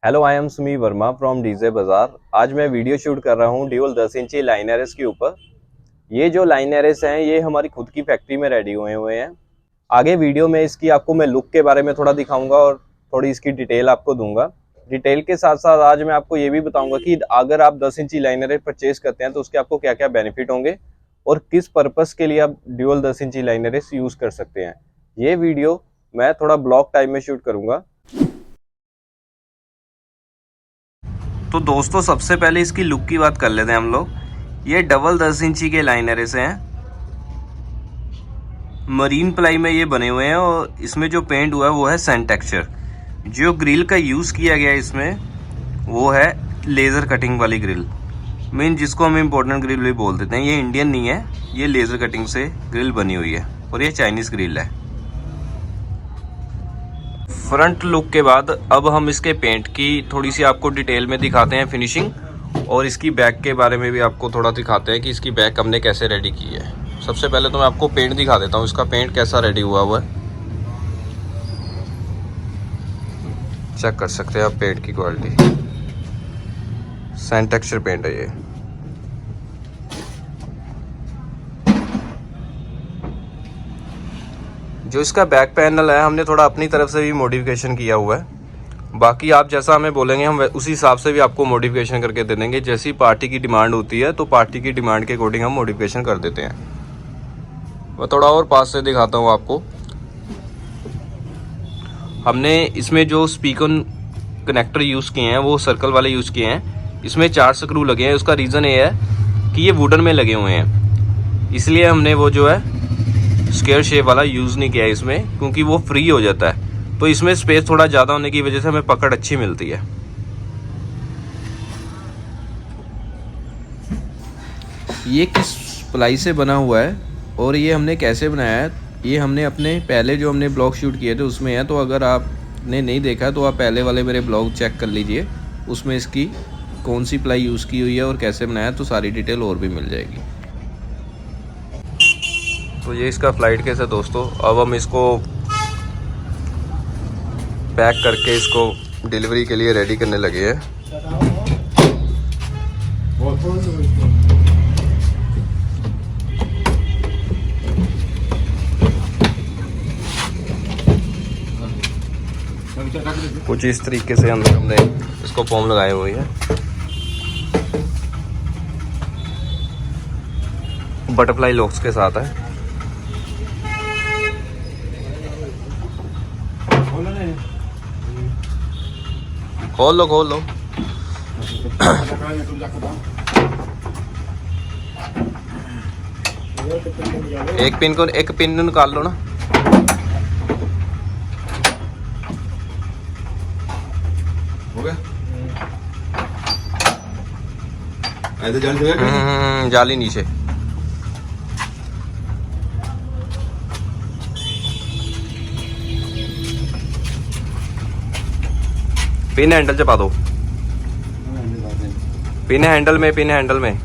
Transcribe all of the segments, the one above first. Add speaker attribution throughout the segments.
Speaker 1: Hello, I am Sumi Verma from DJ Bazaar. आज मैं video shoot कर रहा हूँ ड्यूल 10 इंची लाइन एरेस के ऊपर। ये जो लाइन एरेस हैं ये हमारी खुद की फैक्ट्री में रेडी हुए हैं। आगे वीडियो में इसकी आपको मैं लुक के बारे में थोड़ा दिखाऊंगा और थोड़ी इसकी डिटेल आपको दूंगा। डिटेल के साथ साथ आज मैं आपको ये भी बताऊंगा कि अगर आप 10 इंची लाइन एरेस परचेज करते हैं तो उसके आपको क्या क्या बेनिफिट होंगे और किस पर्पस के लिए आप ड्यूल 10 इंची लाइन एरेस यूज कर सकते हैं। ये वीडियो मैं थोड़ा ब्लॉक टाइम में शूट करूंगा। तो दोस्तों, सबसे पहले इसकी लुक की बात कर लेते हैं हम लोग। ये डबल 10 इंची के लाइनर से हैं, मरीन प्लाई में ये बने हुए हैं और इसमें जो पेंट हुआ है वो है सैंड टेक्सचर। जो ग्रिल का यूज़ किया गया है इसमें वो है लेज़र कटिंग वाली ग्रिल, मीन जिसको हम इम्पोर्टेंट ग्रिल भी बोल देते हैं। ये इंडियन नहीं है, ये लेज़र कटिंग से ग्रिल बनी हुई है और ये चाइनीज़ ग्रिल है। फ्रंट लुक के बाद अब हम इसके पेंट की थोड़ी सी आपको डिटेल में दिखाते हैं फिनिशिंग, और इसकी बैक के बारे में भी आपको थोड़ा दिखाते हैं कि इसकी बैक हमने कैसे रेडी की है। सबसे पहले तो मैं आपको पेंट दिखा देता हूँ, इसका पेंट कैसा रेडी हुआ है। चेक कर सकते हैं आप पेंट की क्वालिटी, सैंड टेक्सचर पेंट है ये। जो इसका बैक पैनल है हमने थोड़ा अपनी तरफ से भी मॉडिफिकेशन किया हुआ है। बाकी आप जैसा हमें बोलेंगे हम उसी हिसाब से भी आपको मॉडिफिकेशन करके दे देंगे। जैसी पार्टी की डिमांड होती है तो पार्टी की डिमांड के अकॉर्डिंग हम मॉडिफिकेशन कर देते हैं। मैं थोड़ा और पास से दिखाता हूँ आपको। हमने इसमें जो स्पीकर कनेक्टर यूज़ किए हैं वो सर्कल वाले यूज़ किए हैं। इसमें 4 स्क्रू लगे हैं। उसका रीज़न ये है कि ये वुडन में लगे हुए हैं, इसलिए हमने वो जो है स्क्वायर शेप वाला यूज़ नहीं किया है इसमें, क्योंकि वो फ्री हो जाता है। तो इसमें स्पेस थोड़ा ज़्यादा होने की वजह से हमें पकड़ अच्छी मिलती है। ये किस प्लाई से बना हुआ है और ये हमने कैसे बनाया है, ये हमने अपने पहले जो हमने ब्लॉग शूट किए थे उसमें है। तो अगर आपने नहीं देखा तो आप पहले वाले मेरे ब्लॉग चेक कर लीजिए, उसमें इसकी कौन सी प्लाई यूज़ की हुई है और कैसे बनाया, तो सारी डिटेल और भी मिल जाएगी। तो ये इसका फ्लाइट केस है दोस्तों। अब हम इसको पैक करके इसको डिलीवरी के लिए रेडी करने लगे हैं। कुछ इस तरीके से अंदर हमने इसको फॉर्म लगाए हुए हैं। बटरफ्लाई लॉक्स के साथ है। खोल लो। एक पिन निकाल लो ना। हो गया? जाली नीचे। पिन हैंडल चपा दो। पिन हैंडल में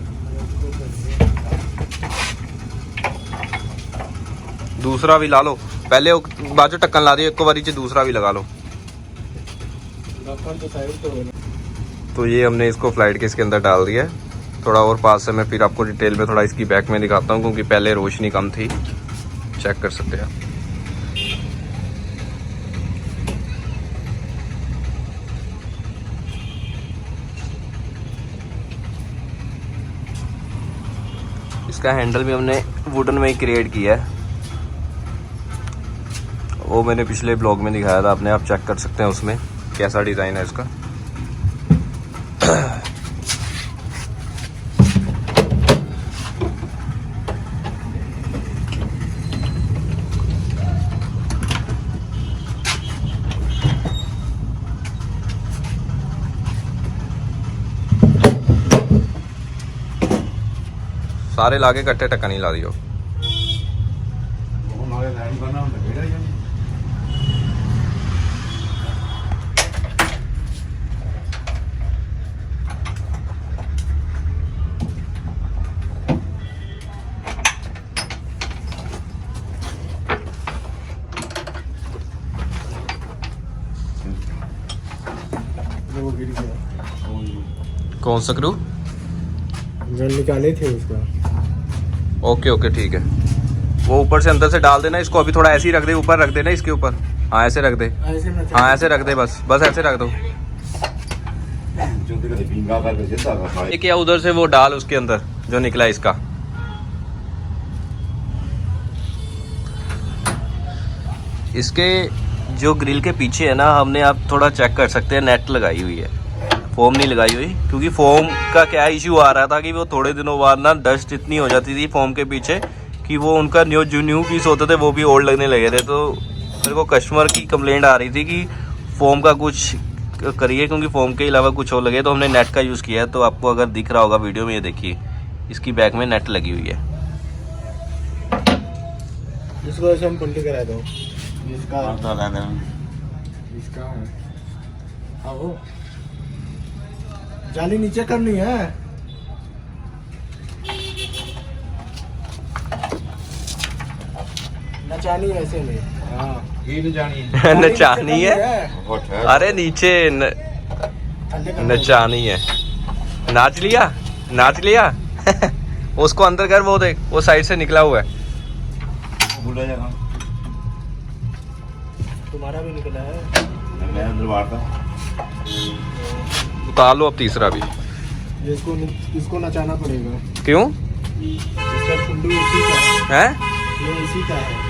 Speaker 1: दूसरा भी ला लो। पहले बाजू टक्कन ला दियो, एक बारी च दूसरा भी लगा लो। तो ये हमने इसको फ्लाइट केस के अंदर डाल दिया है। थोड़ा और पास से मैं फिर आपको डिटेल में थोड़ा इसकी बैक में दिखाता हूँ, क्योंकि पहले रोशनी कम थी। चेक कर सकते हैं आप। इसका हैंडल भी हमने वुडन में ही क्रिएट किया है, वो मैंने पिछले ब्लॉग में दिखाया था आपने, आप चेक कर सकते हैं उसमें कैसा डिज़ाइन है इसका। सारे लागे कट्टे टक्का नहीं ला दियो।
Speaker 2: वो गिर गया।
Speaker 1: कौन सा स्क्रू?
Speaker 2: जो निकाले थे उसका।
Speaker 1: ओके ओके ठीक है। वो ऊपर से अंदर से डाल देना इसको, अभी थोड़ा ऐसे ही रख दे, ऊपर रख देना इसके ऊपर। हाँ ऐसे रख दे,
Speaker 2: ऐसे में
Speaker 1: हाँ ऐसे रख दे, बस बस ऐसे रख दो। ये क्या उधर से वो डाल उसके अंदर जो निकला इसका। इसके जो ग्रिल के पीछे है ना, हमने आप थोड़ा चेक कर सकते हैं, नेट लगाई हुई है, फोम नहीं लगाई हुई। क्योंकि फोम का क्या इशू आ रहा था कि वो थोड़े दिनों बाद ना डस्ट इतनी हो जाती थी फोम के पीछे कि वो उनका न्यू पीस होते थे वो भी ओल्ड लगने लगे थे। तो मेरे को कस्टमर की कंप्लेंट आ रही थी कि फोम का कुछ करिए, क्योंकि फोम के अलावा कुछ और लगे। तो हमने नेट का यूज़ किया है। तो आपको अगर दिख रहा होगा वीडियो में, ये देखिए इसकी बैक में नेट लगी हुई है।
Speaker 2: इसको ऐसे हम पलटी करा दो। इसका है। हाँ वो जाली नीचे करनी है। नचानी है ऐसे में। हाँ ये नचानी है।
Speaker 1: नचानी है, अरे नीचे नचानी है। नाच लिया, नाच लिया। उसको अंदर कर, वो देख वो साइड से निकला हुआ है।
Speaker 2: तुम्हारा भी निकला है।
Speaker 1: उतार लो अब तीसरा भी।
Speaker 2: इसको नचाना पड़ेगा।
Speaker 1: क्यों?
Speaker 2: इसका कुंडू इसी का है। ये इसी का है।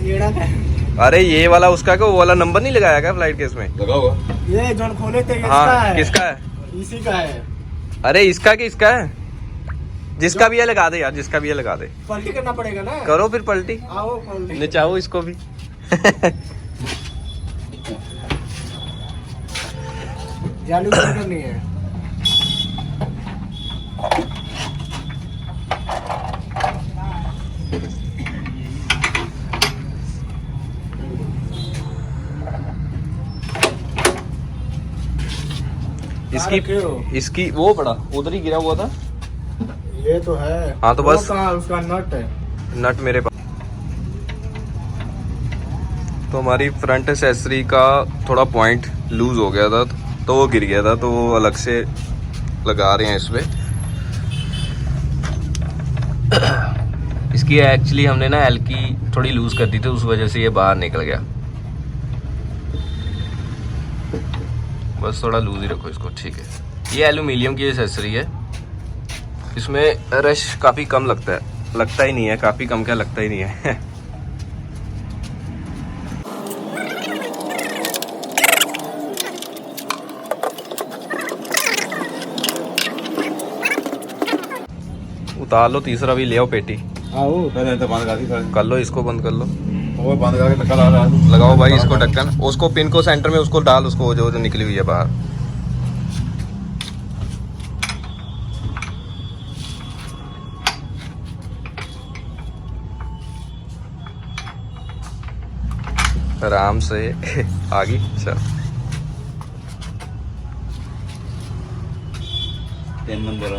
Speaker 2: एड़ा का है।
Speaker 1: अरे ये वाला उसका क्या, वो वाला नंबर नहीं लगाया क्या फ्लाइट केस में?
Speaker 2: लगा हुआ। ये जो खोले थे इसका
Speaker 1: हाँ
Speaker 2: है।
Speaker 1: किसका है?
Speaker 2: इसी का है।
Speaker 1: अरे इसका कि इसका है? जिसका भी है लगा दे यार, जिसका भी है लगा दे।
Speaker 2: पलटी करना पड़ेगा ना।
Speaker 1: करो फिर पलटी,
Speaker 2: आओ पलटी।
Speaker 1: नचाओ इसको भी।
Speaker 2: जाली ऊपर करनी है।
Speaker 1: इसकी वो बड़ा उधर ही गिरा हुआ था।
Speaker 2: ये तो है।
Speaker 1: हाँ तो बस
Speaker 2: उसका नट है।
Speaker 1: नट मेरे पास। तो हमारी फ्रंट एक्सेसरी का थोड़ा पॉइंट लूज हो गया था, तो वो गिर गया था, तो वो अलग से लगा रहे हैं इसमें। इसकी एक्चुअली हमने ना एल की थोड़ी लूज कर दी थी, उस वजह से ये बाहर निकल गया। बस थोड़ा लूज ही रखो इसको, ठीक है। ये एल्यूमिनियम की एक्सेसरी है, इसमें रश काफ़ी कम लगता है, लगता ही नहीं है, काफ़ी कम क्या लगता ही नहीं है। उतार लो तीसरा भी, ले आओ पेटी।
Speaker 2: आओ
Speaker 1: कर लो इसको, बंद कर लो।
Speaker 2: वो बंद करके निकल आ रहा है।
Speaker 1: लगाओ भाई इसको ढक्कन, उसको पिन को सेंटर में उसको डाल, उसको जो निकली हुई है बाहर। आराम से आगे चल।
Speaker 2: 3 नंबर।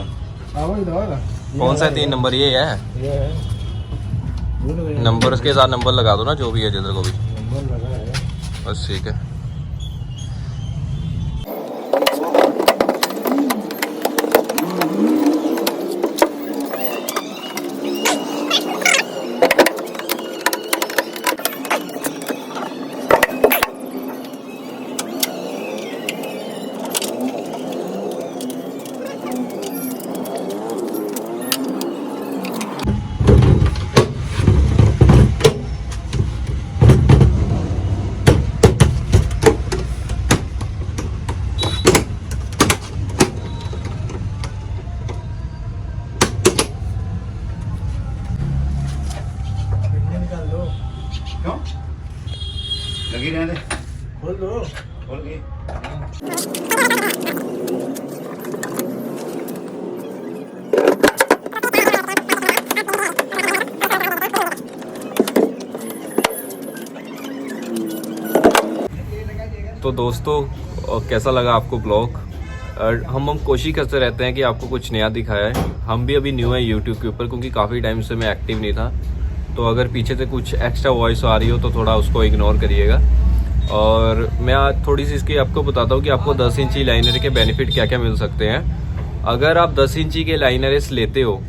Speaker 2: आओ इधर।
Speaker 1: कौन सा 3 नंबर? ये है नंबर, उसके साथ नंबर लगा दो ना, जो भी है जिधर को भी
Speaker 2: नंबर लगा है।
Speaker 1: बस ठीक है।
Speaker 2: लगी रहने दे। खोल दो। खोल गई।
Speaker 1: तो दोस्तों कैसा लगा आपको ब्लॉग? हम कोशिश करते रहते हैं कि आपको कुछ नया दिखाया है। हम भी अभी न्यू है यूट्यूब के ऊपर, क्योंकि काफ़ी टाइम से मैं एक्टिव नहीं था। तो अगर पीछे से कुछ एक्स्ट्रा वॉइस आ रही हो तो थोड़ा उसको इग्नोर करिएगा। और मैं आज थोड़ी सी इसकी आपको बताता हूँ कि आपको 10 इंची लाइनर के बेनिफिट क्या क्या मिल सकते हैं। अगर आप 10 इंची के लाइनर लेते हो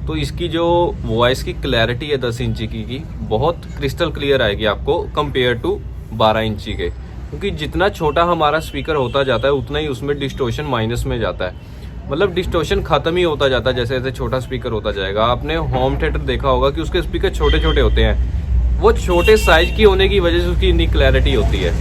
Speaker 1: तो इसकी जो वॉइस की क्लैरिटी है 10 इंची की बहुत क्रिस्टल क्लियर आएगी आपको कंपेयर टू 12 इंची के, क्योंकि जितना छोटा हमारा स्पीकर होता जाता है उतना ही उसमें डिस्टोर्शन माइनस में जाता है, मतलब डिस्टोर्शन खत्म ही होता जाता है जैसे जैसे छोटा स्पीकर होता जाएगा। आपने होम थिएटर देखा होगा कि उसके स्पीकर छोटे छोटे होते हैं, वो छोटे साइज की होने की वजह से उसकी इतनी क्लैरिटी होती है,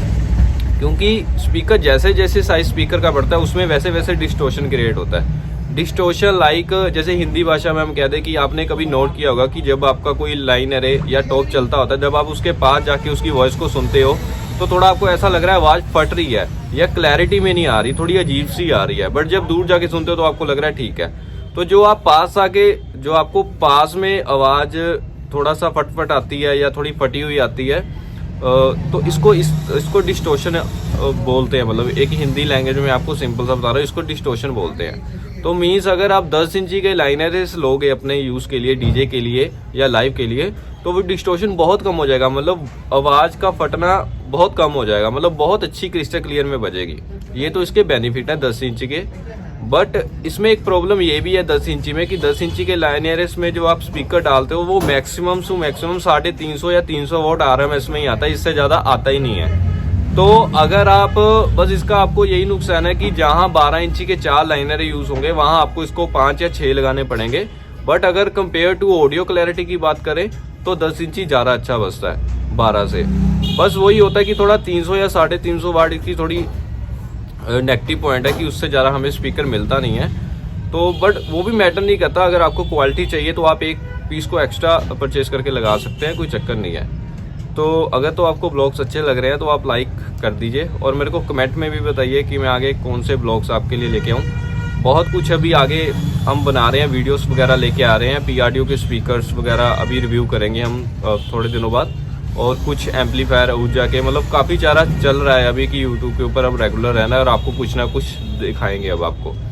Speaker 1: क्योंकि स्पीकर जैसे जैसे साइज स्पीकर का बढ़ता है उसमें वैसे वैसे डिस्टोर्शन क्रिएट होता है। डिस्टोर्शन लाइक जैसे हिंदी भाषा में हम कहते हैं कि आपने कभी नोट किया होगा कि जब आपका कोई लाइनर है या टॉप चलता होता है, जब आप उसके पास जाके उसकी वॉइस को सुनते हो तो थोड़ा आपको ऐसा लग रहा है आवाज़ फट रही है या क्लैरिटी में नहीं आ रही, थोड़ी अजीब सी आ रही है, बट जब दूर जाके सुनते हो तो आपको लग रहा है ठीक है। तो जो आप पास आके जो आपको पास में आवाज़ थोड़ा सा फटफट आती है या थोड़ी फटी हुई आती है तो इसको डिस्टोर्शन बोलते हैं, मतलब एक हिंदी लैंग्वेज में आपको सिंपल सा बता रहा हूँ, इसको डिस्टोर्शन बोलते हैं। तो मीन्स अगर आप 10 इंची के लाइनर्स लोगे अपने यूज़ के लिए, डीजे के लिए या लाइव के लिए, तो वो डिस्टोर्शन बहुत कम हो जाएगा, मतलब आवाज़ का फटना बहुत कम हो जाएगा, मतलब बहुत अच्छी क्रिस्टल क्लियर में बजेगी। ये तो इसके बेनिफिट है 10 इंची के। बट इसमें एक प्रॉब्लम ये भी है 10 इंची में कि 10 इंची के लाइनर्स में जो आप स्पीकर डालते हो वो मैक्सिमम टू मैक्सिमम 350 या 300 वॉट RMS में ही आता है, इससे ज़्यादा आता ही नहीं है। तो अगर आप बस इसका आपको यही नुकसान है कि जहाँ 12 इंची के 4 लाइनर यूज़ होंगे वहाँ आपको इसको 5 या 6 लगाने पड़ेंगे। बट अगर कंपेयर टू ऑडियो क्लैरिटी की बात करें तो 10 इंची ज़्यादा अच्छा बजता है 12 से। बस वही होता है कि थोड़ा 300 या 350 वाट की थोड़ी नेगेटिव पॉइंट है कि उससे ज़्यादा हमें स्पीकर मिलता नहीं है। तो बट वो भी मैटर नहीं करता, अगर आपको क्वालिटी चाहिए तो आप एक पीस को एक्स्ट्रा परचेज करके लगा सकते हैं, कोई चक्कर नहीं है। तो अगर तो आपको ब्लॉग्स अच्छे लग रहे हैं तो आप लाइक कर दीजिए और मेरे को कमेंट में भी बताइए कि मैं आगे कौन से ब्लॉग्स आपके लिए लेके आऊँ। बहुत कुछ अभी आगे हम बना रहे हैं, वीडियोस वगैरह लेके आ रहे हैं, PRDO के स्पीकर्स वगैरह अभी रिव्यू करेंगे हम थोड़े दिनों बाद, और कुछ एम्पलीफायर ऊर्जा के, मतलब काफ़ी सारा चल रहा है अभी कि यूट्यूब के ऊपर अब रेगुलर रहना है और आपको कुछ ना कुछ दिखाएंगे अब आपको।